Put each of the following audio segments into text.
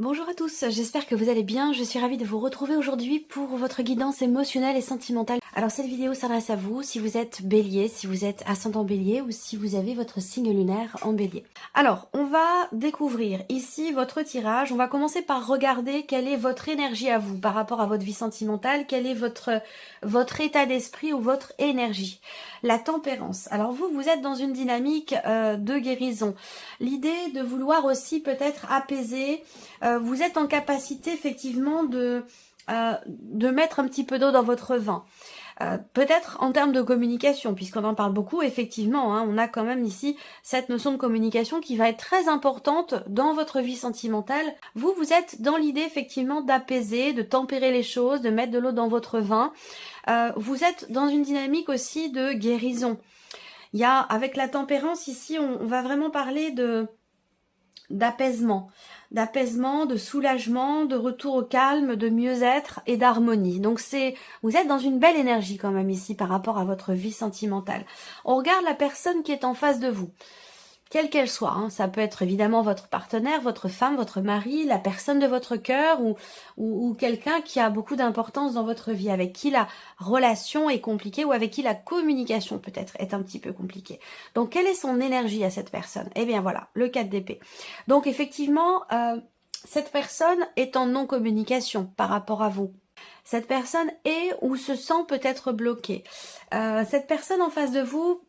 Bonjour à tous, j'espère que vous allez bien. Je suis ravie de vous retrouver aujourd'hui pour votre guidance émotionnelle et sentimentale. Alors cette vidéo s'adresse à vous si vous êtes bélier, si vous êtes ascendant bélier ou si vous avez votre signe lunaire en bélier. Alors on va découvrir ici votre tirage. On va commencer par regarder quelle est votre énergie à vous par rapport à votre vie sentimentale, quel est votre état d'esprit ou votre énergie. La tempérance. Alors vous êtes dans une dynamique de guérison. L'idée de vouloir aussi peut-être apaiser. Vous êtes en capacité effectivement de mettre un petit peu d'eau dans votre vin. Peut-être en termes de communication, puisqu'on en parle beaucoup, effectivement, on a quand même ici cette notion de communication qui va être très importante dans votre vie sentimentale. Vous êtes dans l'idée effectivement d'apaiser, de tempérer les choses, de mettre de l'eau dans votre vin. Vous êtes dans une dynamique aussi de guérison. Il y a, avec la tempérance ici, on va vraiment parler d'apaisement, de soulagement, de retour au calme, de mieux-être et d'harmonie. Donc vous êtes dans une belle énergie quand même ici par rapport à votre vie sentimentale. On regarde la personne qui est en face de vous, quelle qu'elle soit. Ça peut être évidemment votre partenaire, votre femme, votre mari, la personne de votre cœur ou quelqu'un qui a beaucoup d'importance dans votre vie, avec qui la relation est compliquée ou avec qui la communication peut-être est un petit peu compliquée. Donc quelle est son énergie à cette personne? Eh bien voilà, le 4 d'épée. Donc effectivement, cette personne est en non-communication par rapport à vous. Cette personne est ou se sent peut-être bloquée. Cette personne en face de vous,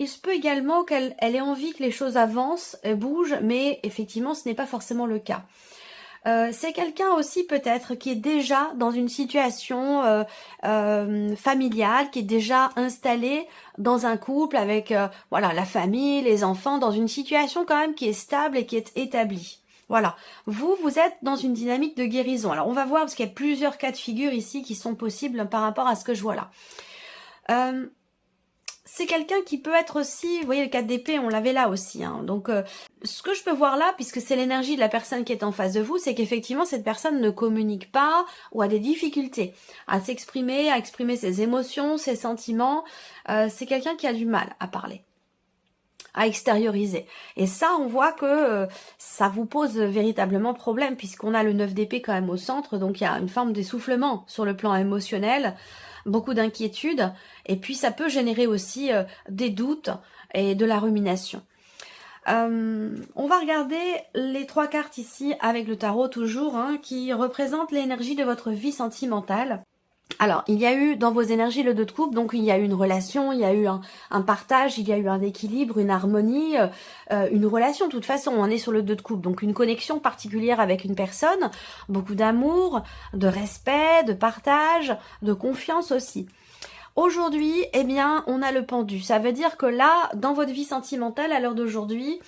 il se peut également qu'elle ait envie que les choses avancent, bougent, mais effectivement ce n'est pas forcément le cas. C'est quelqu'un aussi peut-être qui est déjà dans une situation familiale, qui est déjà installé dans un couple avec voilà, la famille, les enfants, dans une situation quand même qui est stable et qui est établie. Voilà, vous êtes dans une dynamique de guérison. Alors on va voir parce qu'il y a plusieurs cas de figure ici qui sont possibles par rapport à ce que je vois là. C'est quelqu'un qui peut être aussi, vous voyez le 4 d'épée, on l'avait là aussi. Donc ce que je peux voir là, puisque c'est l'énergie de la personne qui est en face de vous, c'est qu'effectivement cette personne ne communique pas ou a des difficultés à s'exprimer, à exprimer ses émotions, ses sentiments. C'est quelqu'un qui a du mal à parler, à extérioriser. Et ça, on voit que ça vous pose véritablement problème, puisqu'on a le 9 d'épée quand même au centre, donc il y a une forme d'essoufflement sur le plan émotionnel, beaucoup d'inquiétude, et puis ça peut générer aussi des doutes et de la rumination. On va regarder les 3 cartes ici avec le tarot toujours, qui représentent l'énergie de votre vie sentimentale. Alors, il y a eu dans vos énergies le 2 de coupe, donc il y a eu une relation, il y a eu un partage, il y a eu un équilibre, une harmonie, une relation. De toute façon, on est sur le 2 de coupe, donc une connexion particulière avec une personne, beaucoup d'amour, de respect, de partage, de confiance aussi. Aujourd'hui, eh bien, on a le pendu. Ça veut dire que là, dans votre vie sentimentale, à l'heure d'aujourd'hui,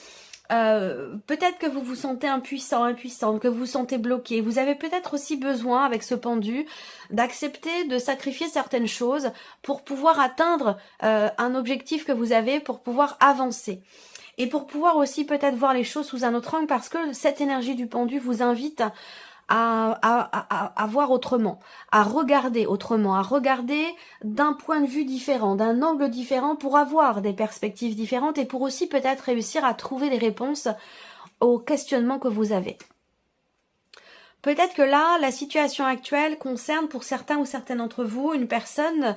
peut-être que vous vous sentez impuissante, que vous vous sentez bloqué. Vous avez peut-être aussi besoin, avec ce pendu, d'accepter de sacrifier certaines choses pour pouvoir atteindre un objectif que vous avez, pour pouvoir avancer. Et pour pouvoir aussi peut-être voir les choses sous un autre angle, parce que cette énergie du pendu vous invite à voir autrement, à regarder autrement, à regarder d'un point de vue différent, d'un angle différent pour avoir des perspectives différentes et pour aussi peut-être réussir à trouver des réponses aux questionnements que vous avez. Peut-être que là, la situation actuelle concerne pour certains ou certaines d'entre vous une personne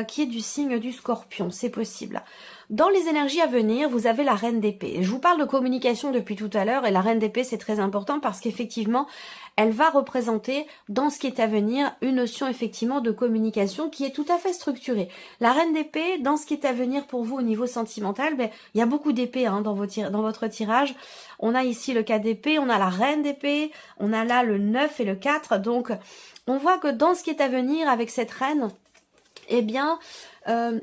qui est du signe du Scorpion, c'est possible. Dans les énergies à venir, vous avez la reine d'épée. Je vous parle de communication depuis tout à l'heure et la reine d'épée c'est très important parce qu'effectivement, elle va représenter dans ce qui est à venir une notion effectivement de communication qui est tout à fait structurée. La reine d'épée, dans ce qui est à venir pour vous au niveau sentimental, il y a beaucoup d'épées dans votre tirage. On a ici le 4 d'épée, on a la reine d'épée, on a là le 9 et le 4. Donc, on voit que dans ce qui est à venir avec cette reine, eh bien,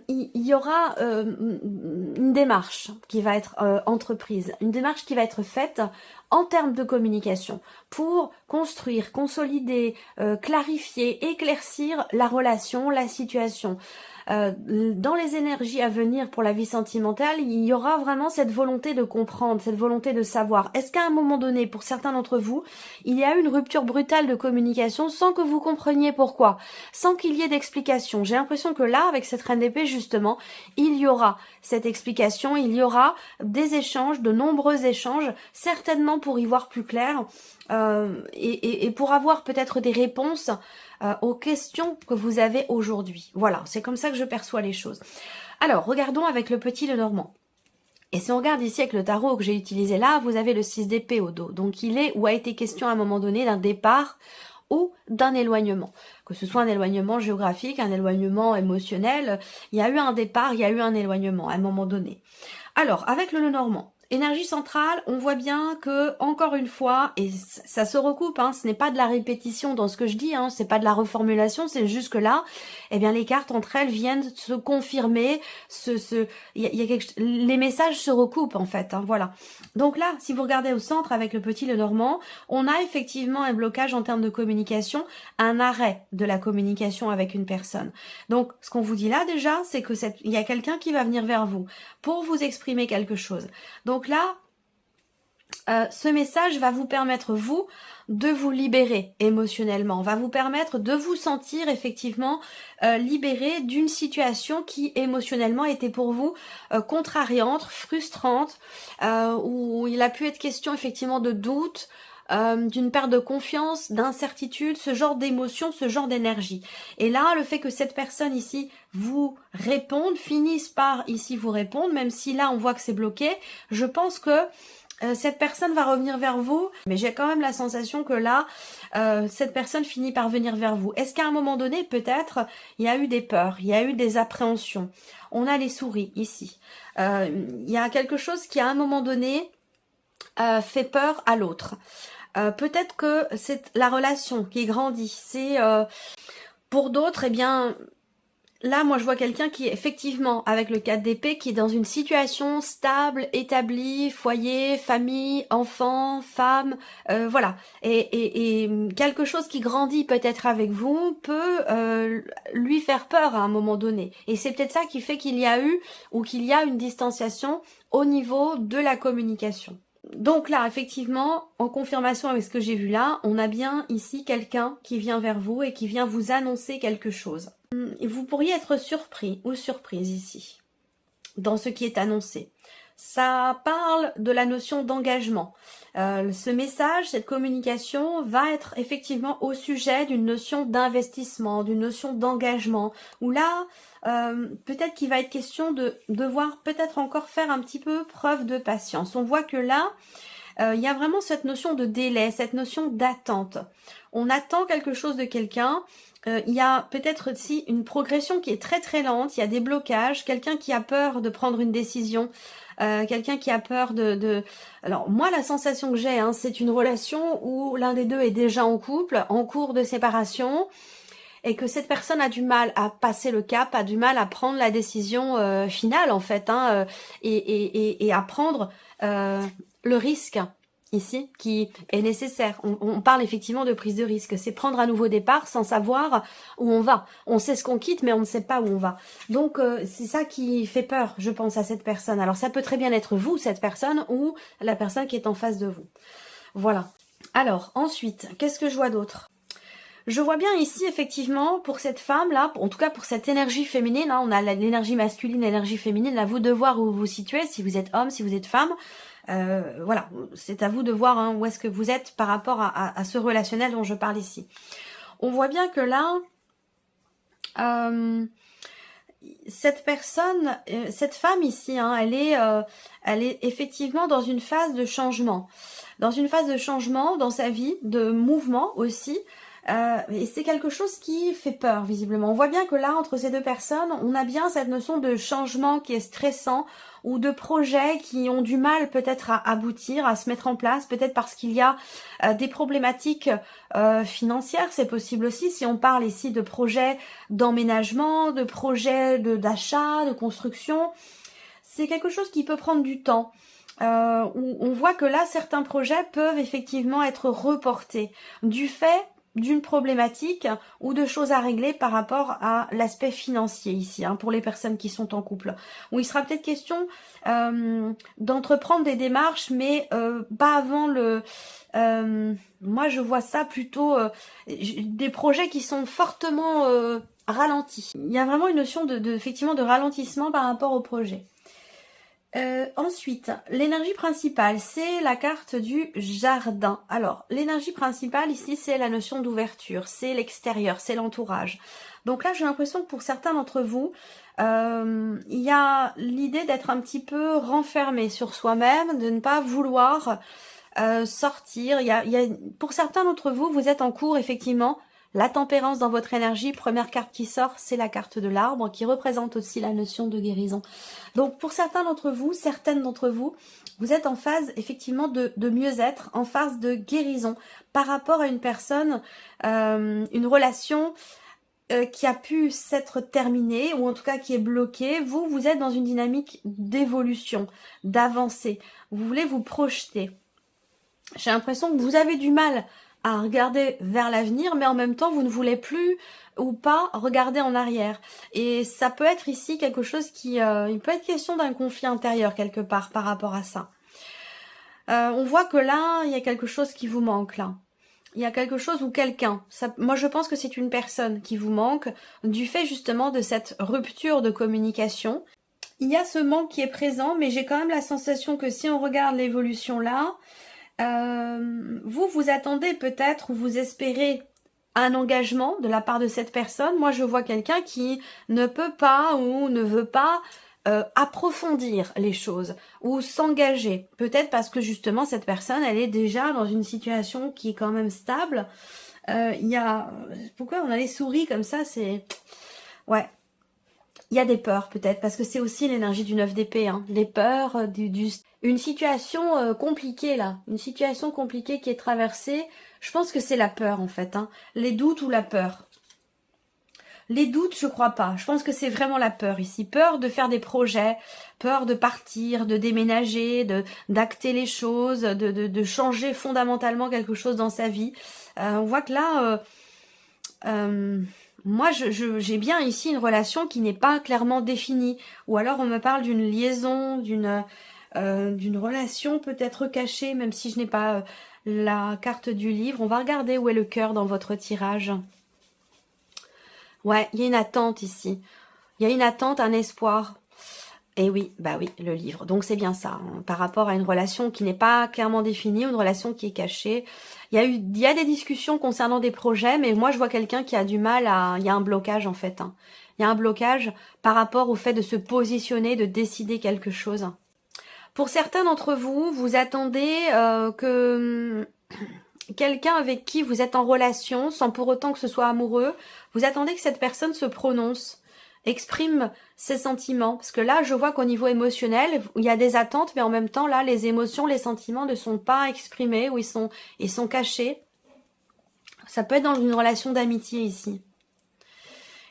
il y aura une démarche qui va être entreprise, une démarche qui va être faite en termes de communication pour construire, consolider, clarifier, éclaircir la relation, la situation. Dans les énergies à venir pour la vie sentimentale, il y aura vraiment cette volonté de comprendre, cette volonté de savoir. Est-ce qu'à un moment donné, pour certains d'entre vous, il y a eu une rupture brutale de communication sans que vous compreniez pourquoi, sans qu'il y ait d'explication? J'ai l'impression que là, avec cette reine reine d'épée, justement, il y aura cette explication, il y aura des échanges, de nombreux échanges, certainement pour y voir plus clair, et pour avoir peut-être des réponses aux questions que vous avez aujourd'hui. Voilà, c'est comme ça que je perçois les choses. Alors, regardons avec le petit Lenormand. Et si on regarde ici avec le tarot que j'ai utilisé là, vous avez le 6 d'épée au dos. Donc il est ou a été question à un moment donné d'un départ ou d'un éloignement. Que ce soit un éloignement géographique, un éloignement émotionnel, il y a eu un départ, il y a eu un éloignement à un moment donné. Alors, avec le Lenormand, énergie centrale, on voit bien que, encore une fois, et ça se recoupe, hein, ce n'est pas de la répétition dans ce que je dis, hein, c'est pas de la reformulation, c'est juste que là, eh bien, les cartes entre elles viennent se confirmer, les messages se recoupent en fait, hein, voilà. Donc là, si vous regardez au centre avec le petit Lenormand, on a effectivement un blocage en termes de communication, un arrêt de la communication avec une personne. Donc, ce qu'on vous dit là déjà, c'est que il y a quelqu'un qui va venir vers vous pour vous exprimer quelque chose. Donc là, ce message va vous permettre, vous, de vous libérer émotionnellement, va vous permettre de vous sentir effectivement libéré d'une situation qui émotionnellement était pour vous contrariante, frustrante, où il a pu être question effectivement de doute, d'une perte de confiance, d'incertitude, ce genre d'émotion, ce genre d'énergie. Et là, le fait que cette personne ici vous réponde, finisse par ici vous répondre, même si là on voit que c'est bloqué, je pense que cette personne va revenir vers vous, mais j'ai quand même la sensation que là, cette personne finit par venir vers vous. Est-ce qu'à un moment donné, peut-être, il y a eu des peurs, il y a eu des appréhensions. On a les souris ici. Il y a quelque chose qui, à un moment donné, fait peur à l'autre. Peut-être que c'est la relation qui grandit. C'est pour d'autres, eh bien, là, moi, je vois quelqu'un qui est effectivement, avec le 4 d'épée, qui est dans une situation stable, établie, foyer, famille, enfant, femme, voilà. Et quelque chose qui grandit peut-être avec vous peut lui faire peur à un moment donné. Et c'est peut-être ça qui fait qu'il y a eu ou qu'il y a une distanciation au niveau de la communication. Donc là, effectivement, en confirmation avec ce que j'ai vu là, on a bien ici quelqu'un qui vient vers vous et qui vient vous annoncer quelque chose. Vous pourriez être surpris ou surprise ici, dans ce qui est annoncé. Ça parle de la notion d'engagement. Ce message, cette communication va être effectivement au sujet d'une notion d'investissement, d'une notion d'engagement, où là, peut-être qu'il va être question de devoir peut-être encore faire un petit peu preuve de patience. On voit que là, il y a vraiment cette notion de délai, cette notion d'attente. On attend quelque chose de quelqu'un. Il y a peut-être aussi une progression qui est très très lente, il y a des blocages, quelqu'un qui a peur de prendre une décision, quelqu'un qui a peur de... Alors moi la sensation que j'ai, hein, c'est une relation où l'un des deux est déjà en couple, en cours de séparation, et que cette personne a du mal à passer le cap, a du mal à prendre la décision finale en fait, hein, et à prendre le risque ici qui est nécessaire. On parle effectivement de prise de risque. C'est prendre un nouveau départ sans savoir où on va. On sait ce qu'on quitte, mais on ne sait pas où on va. Donc, c'est ça qui fait peur, je pense, à cette personne. Alors, ça peut très bien être vous, cette personne, ou la personne qui est en face de vous. Voilà. Alors, ensuite, qu'est-ce que je vois d'autre ? Je vois bien ici, effectivement, pour cette femme-là, en tout cas pour cette énergie féminine, hein, on a l'énergie masculine, l'énergie féminine, à vous de voir où vous vous situez, si vous êtes homme, si vous êtes femme. Voilà, c'est à vous de voir hein, où est-ce que vous êtes par rapport à ce relationnel dont je parle ici. On voit bien que là, cette personne, cette femme ici, hein, elle est effectivement dans une phase de changement. Dans une phase de changement dans sa vie, de mouvement aussi. Et c'est quelque chose qui fait peur visiblement. On voit bien que là, entre ces deux personnes, on a bien cette notion de changement qui est stressant ou de projets qui ont du mal peut-être à aboutir, à se mettre en place, peut-être parce qu'il y a des problématiques financières, c'est possible aussi si on parle ici de projets d'emménagement, de projets d'achat, de construction. C'est quelque chose qui peut prendre du temps. Où on voit que là, certains projets peuvent effectivement être reportés du fait d'une problématique ou de choses à régler par rapport à l'aspect financier ici, hein, pour les personnes qui sont en couple. Où il sera peut-être question d'entreprendre des démarches, mais pas avant le... moi, je vois ça plutôt des projets qui sont fortement ralenti. Il y a vraiment une notion effectivement de ralentissement par rapport au projet. Ensuite, l'énergie principale, c'est la carte du jardin. Alors, l'énergie principale ici, c'est la notion d'ouverture, c'est l'extérieur, c'est l'entourage. Donc là, j'ai l'impression que pour certains d'entre vous, il y a l'idée d'être un petit peu renfermé sur soi-même, de ne pas vouloir sortir. Pour certains d'entre vous, vous êtes en cours, effectivement, la tempérance dans votre énergie. Première carte qui sort, c'est la carte de l'arbre, qui représente aussi la notion de guérison. Donc pour certains d'entre vous, certaines d'entre vous, vous êtes en phase effectivement de mieux-être, en phase de guérison par rapport à une personne, une relation qui a pu s'être terminée, ou en tout cas qui est bloquée. Vous êtes dans une dynamique d'évolution, d'avancée. Vous voulez vous projeter. J'ai l'impression que vous avez du mal à regarder vers l'avenir, mais en même temps, vous ne voulez plus ou pas regarder en arrière. Et ça peut être ici quelque chose qui... il peut être question d'un conflit intérieur quelque part par rapport à ça. On voit que là, il y a quelque chose qui vous manque là. Il y a quelque chose ou quelqu'un. Moi, je pense que c'est une personne qui vous manque du fait justement de cette rupture de communication. Il y a ce manque qui est présent, mais j'ai quand même la sensation que si on regarde l'évolution là, vous attendez peut-être ou vous espérez un engagement de la part de cette personne. Moi, je vois quelqu'un qui ne peut pas ou ne veut pas approfondir les choses ou s'engager. Peut-être parce que justement, cette personne, elle est déjà dans une situation qui est quand même stable. Il y a... Pourquoi on a les souris comme ça? C'est... Ouais. Il y a des peurs peut-être, parce que c'est aussi l'énergie du 9 d'épée, hein. Des peurs, une situation compliquée là, une situation compliquée qui est traversée. Je pense que c'est la peur en fait, hein. Les doutes ou la peur. Les doutes, je crois pas. Je pense que c'est vraiment la peur ici. Peur de faire des projets, peur de partir, de déménager, d'acter les choses, de changer fondamentalement quelque chose dans sa vie. On voit que là... moi, j'ai bien ici une relation qui n'est pas clairement définie. Ou alors on me parle d'une liaison, d'une relation peut-être cachée, même si je n'ai pas la carte du livre. On va regarder où est le cœur dans votre tirage. Ouais, il y a une attente ici. Il y a une attente, un espoir. Et oui, bah oui, le livre. Donc c'est bien ça, hein, par rapport à une relation qui n'est pas clairement définie, une relation qui est cachée. Il y a des discussions concernant des projets, mais moi je vois quelqu'un qui a du mal à... Il y a un blocage en fait, hein. Il y a un blocage par rapport au fait de se positionner, de décider quelque chose. Pour certains d'entre vous, vous attendez que quelqu'un avec qui vous êtes en relation, sans pour autant que ce soit amoureux, vous attendez que cette personne se prononce, exprime ses sentiments. Parce que là, je vois qu'au niveau émotionnel, il y a des attentes, mais en même temps, là, les émotions, les sentiments ne sont pas exprimés ou ils sont cachés. Ça peut être dans une relation d'amitié ici.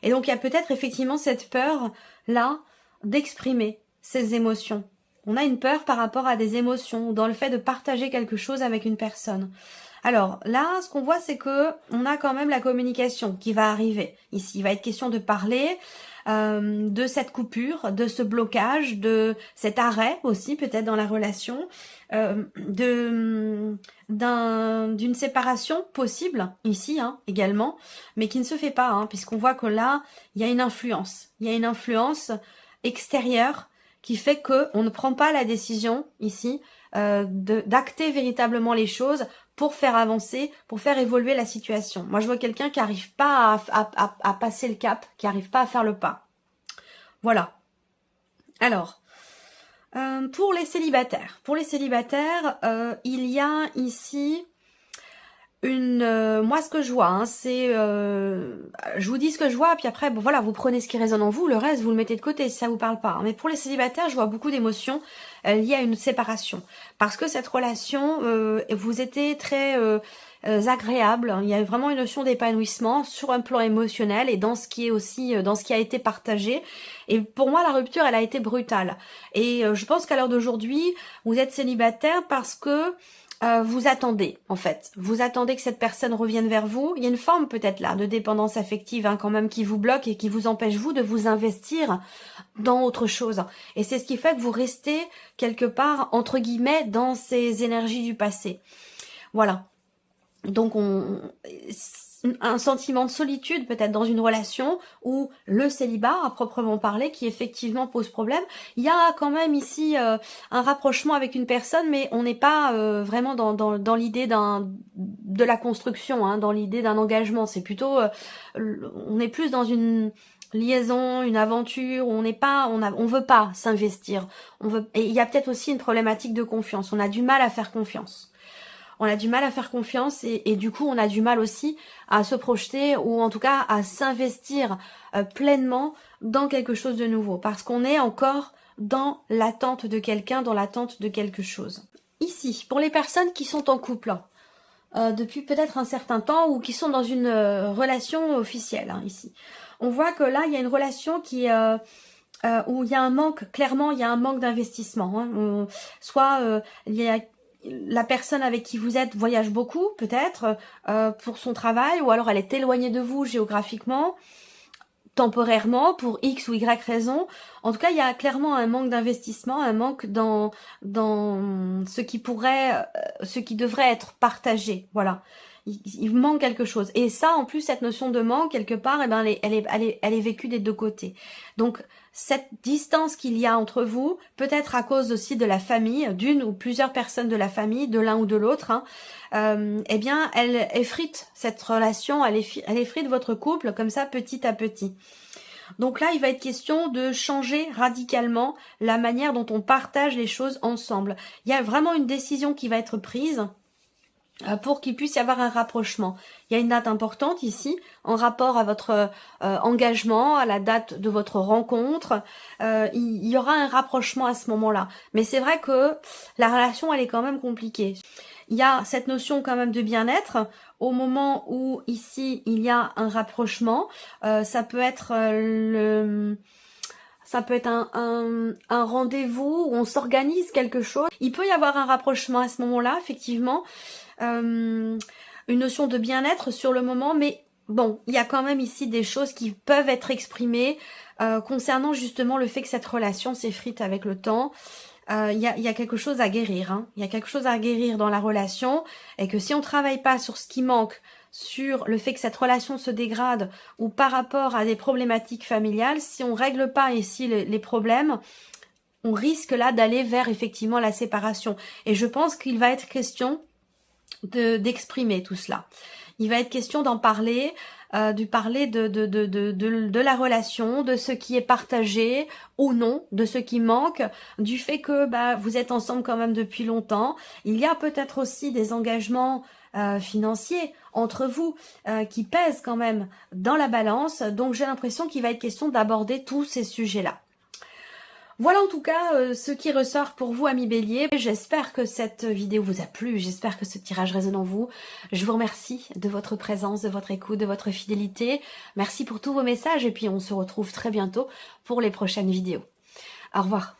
Et donc, il y a peut-être effectivement cette peur, là, d'exprimer ses émotions. On a une peur par rapport à des émotions, dans le fait de partager quelque chose avec une personne. Alors là, ce qu'on voit, c'est que on a quand même la communication qui va arriver ici. Il va être question de parler de cette coupure, de ce blocage, de cet arrêt aussi peut-être dans la relation, d'une séparation possible ici également, mais qui ne se fait pas, puisqu'on voit que là, il y a une influence. Il y a une influence extérieure qui fait qu'on ne prend pas la décision ici d'acter véritablement les choses pour faire avancer, pour faire évoluer la situation. Moi, je vois quelqu'un qui n'arrive pas à passer le cap, qui n'arrive pas à faire le pas. Voilà. Alors, pour les célibataires, il y a ici moi ce que je vois, c'est je vous dis ce que je vois, puis après bon voilà, vous prenez ce qui résonne en vous, le reste vous le mettez de côté si ça vous parle pas. Mais pour les célibataires, je vois beaucoup d'émotions liées à une séparation, parce que cette relation vous étiez très agréable. Il y a vraiment une notion d'épanouissement sur un plan émotionnel et dans ce qui est aussi dans ce qui a été partagé. Et pour moi, la rupture, elle a été brutale. Et je pense qu'à l'heure d'aujourd'hui, vous êtes célibataire parce que vous attendez, en fait. Vous attendez que cette personne revienne vers vous. Il y a une forme peut-être là de dépendance affective quand même qui vous bloque et qui vous empêche vous de vous investir dans autre chose. Et c'est ce qui fait que vous restez quelque part, entre guillemets, dans ces énergies du passé. Voilà. Donc un sentiment de solitude peut-être dans une relation, ou le célibat à proprement parler qui effectivement pose problème. Il y a quand même ici un rapprochement avec une personne, mais on n'est pas vraiment dans l'idée de la construction, hein, dans l'idée d'un engagement. C'est plutôt on est plus dans une liaison, une aventure, où on veut pas s'investir. Et il y a peut-être aussi une problématique de confiance. On a du mal à faire confiance. On a du mal à faire confiance et du coup on a du mal aussi à se projeter, ou en tout cas à s'investir pleinement dans quelque chose de nouveau, parce qu'on est encore dans l'attente de quelqu'un, dans l'attente de quelque chose. Ici, pour les personnes qui sont en couple depuis peut-être un certain temps, ou qui sont dans une relation officielle, hein, ici, on voit que là il y a une relation qui où il y a un manque, clairement il y a un manque d'investissement, hein. Soit il y a la personne avec qui vous êtes voyage beaucoup, peut-être, pour son travail, ou alors elle est éloignée de vous géographiquement, temporairement, pour X ou Y raison. En tout cas, il y a clairement un manque d'investissement, un manque dans ce qui devrait être partagé. Voilà. Il manque quelque chose. Et ça, en plus, cette notion de manque, quelque part, eh ben, elle est vécue des deux côtés. Donc, cette distance qu'il y a entre vous, peut-être à cause aussi de la famille, d'une ou plusieurs personnes de la famille, de l'un ou de l'autre, hein, eh bien, elle effrite cette relation, elle effrite votre couple, comme ça, petit à petit. Donc là, il va être question de changer radicalement la manière dont on partage les choses ensemble. Il y a vraiment une décision qui va être prise pour qu'il puisse y avoir un rapprochement. Il y a une date importante ici, en rapport à votre engagement, à la date de votre rencontre. Il y aura un rapprochement à ce moment-là. Mais c'est vrai que la relation, elle est quand même compliquée. Il y a cette notion quand même de bien-être au moment où ici il y a un rapprochement. Ça peut être un rendez-vous où on s'organise quelque chose. Il peut y avoir un rapprochement à ce moment-là, effectivement. Une notion de bien-être sur le moment, mais bon, il y a quand même ici des choses qui peuvent être exprimées concernant justement le fait que cette relation s'effrite avec le temps. Il y a quelque chose à guérir, hein. Il y a quelque chose à guérir dans la relation, et que si on travaille pas sur ce qui manque, sur le fait que cette relation se dégrade, ou par rapport à des problématiques familiales, si on règle pas ici les problèmes, on risque là d'aller vers effectivement la séparation. Et je pense qu'il va être question d'exprimer tout cela. Il va être question d'en parler, de parler de la relation, de ce qui est partagé ou non, de ce qui manque, du fait que vous êtes ensemble quand même depuis longtemps. Il y a peut-être aussi des engagements financiers entre vous qui pèsent quand même dans la balance. Donc j'ai l'impression qu'il va être question d'aborder tous ces sujets-là. Voilà en tout cas ce qui ressort pour vous, amis Bélier. J'espère que cette vidéo vous a plu, j'espère que ce tirage résonne en vous. Je vous remercie de votre présence, de votre écoute, de votre fidélité. Merci pour tous vos messages, et puis on se retrouve très bientôt pour les prochaines vidéos. Au revoir.